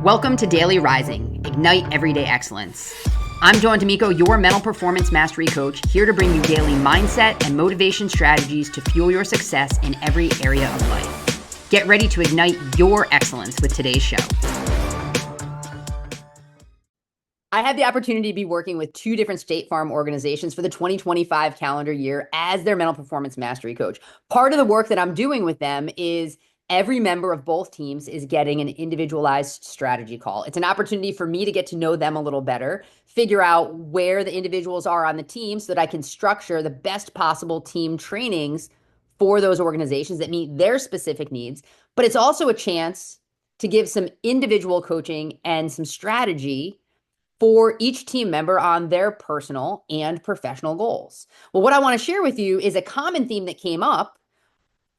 Welcome to Daily Rising, Ignite Everyday Excellence. I'm Joan D'Amico, your mental performance mastery coach, here to bring you daily mindset and motivation strategies to fuel your success in every area of life. Get ready to ignite your excellence with today's show. I had the opportunity to be working with two different State Farm organizations for the 2025 calendar year as their mental performance mastery coach. Part of the work that I'm doing with them is every member of both teams is getting an individualized strategy call. It's an opportunity for me to get to know them a little better, figure out where the individuals are on the team so that I can structure the best possible team trainings for those organizations that meet their specific needs. But it's also a chance to give some individual coaching and some strategy for each team member on their personal and professional goals. Well, what I want to share with you is a common theme that came up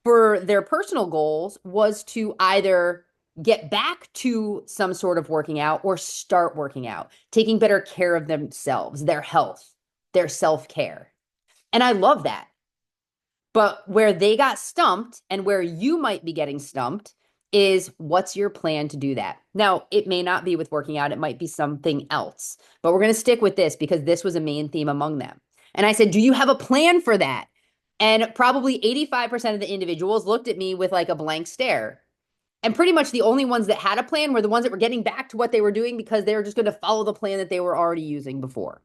for their personal goals was to either get back to some sort of working out or start working out, taking better care of themselves, their health, their self-care. And I love that. But where they got stumped and where you might be getting stumped is, what's your plan to do that? Now, it may not be with working out. It might be something else. But we're going to stick with this because this was a main theme among them. And I said, do you have a plan for that? And probably 85% of the individuals looked at me with like a blank stare. And pretty much the only ones that had a plan were the ones that were getting back to what they were doing because they were just going to follow the plan that they were already using before.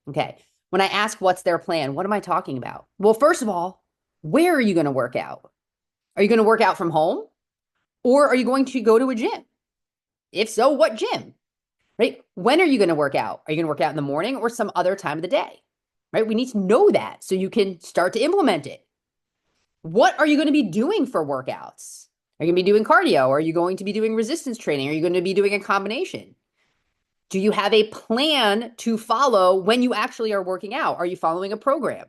Okay. When I ask what's their plan, what am I talking about? Well, first of all, where are you going to work out? Are you going to work out from home? Or are you going to go to a gym? If so, what gym? Right? When are you going to work out? Are you going to work out in the morning or some other time of the day? Right? We need to know that so you can start to implement it. What are you going to be doing for workouts? Are you going to be doing cardio? Are you going to be doing resistance training? Are you going to be doing a combination? Do you have a plan to follow when you actually are working out? Are you following a program?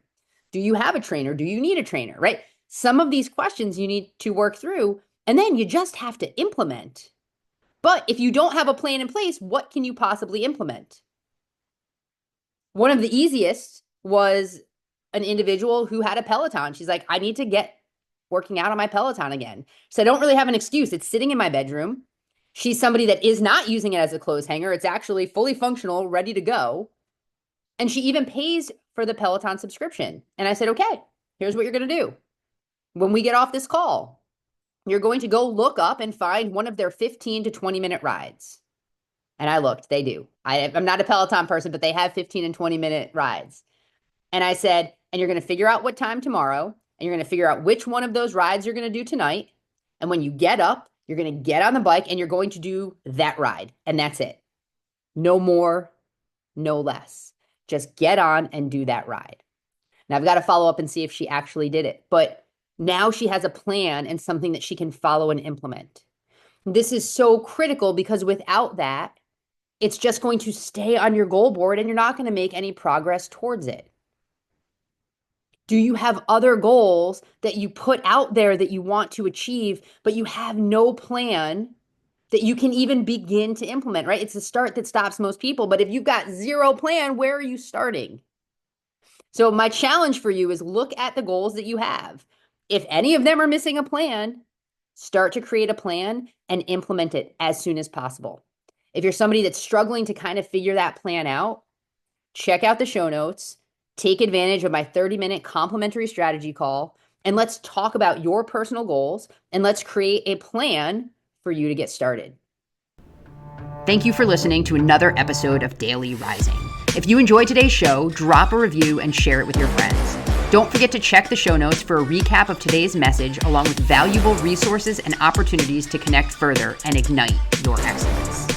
Do you have a trainer? Do you need a trainer? Right? Some of these questions you need to work through, and then you just have to implement. But if you don't have a plan in place, what can you possibly implement? One of the easiest was an individual who had a Peloton. She's like, I need to get working out on my Peloton again. So I don't really have an excuse. It's sitting in my bedroom. She's somebody that is not using it as a clothes hanger. It's actually fully functional, ready to go. And she even pays for the Peloton subscription. And I said, okay, here's what you're going to do. When we get off this call, you're going to go look up and find one of their 15 to 20 minute rides. And I looked, they do. I'm not a Peloton person, but they have 15 and 20 minute rides. And I said, and you're going to figure out what time tomorrow, and you're going to figure out which one of those rides you're going to do tonight. And when you get up, you're going to get on the bike and you're going to do that ride. And that's it. No more, no less. Just get on and do that ride. Now I've got to follow up and see if she actually did it. But now she has a plan and something that she can follow and implement. This is so critical because without that, it's just going to stay on your goal board and you're not going to make any progress towards it. Do you have other goals that you put out there that you want to achieve, but you have no plan that you can even begin to implement, right? It's the start that stops most people. But if you've got zero plan, where are you starting? So my challenge for you is look at the goals that you have. If any of them are missing a plan, start to create a plan and implement it as soon as possible. If you're somebody that's struggling to kind of figure that plan out, check out the show notes. Take advantage of my 30-minute complimentary strategy call, and let's talk about your personal goals, and let's create a plan for you to get started. Thank you for listening to another episode of Daily Rising. If you enjoyed today's show, drop a review and share it with your friends. Don't forget to check the show notes for a recap of today's message, along with valuable resources and opportunities to connect further and ignite your excellence.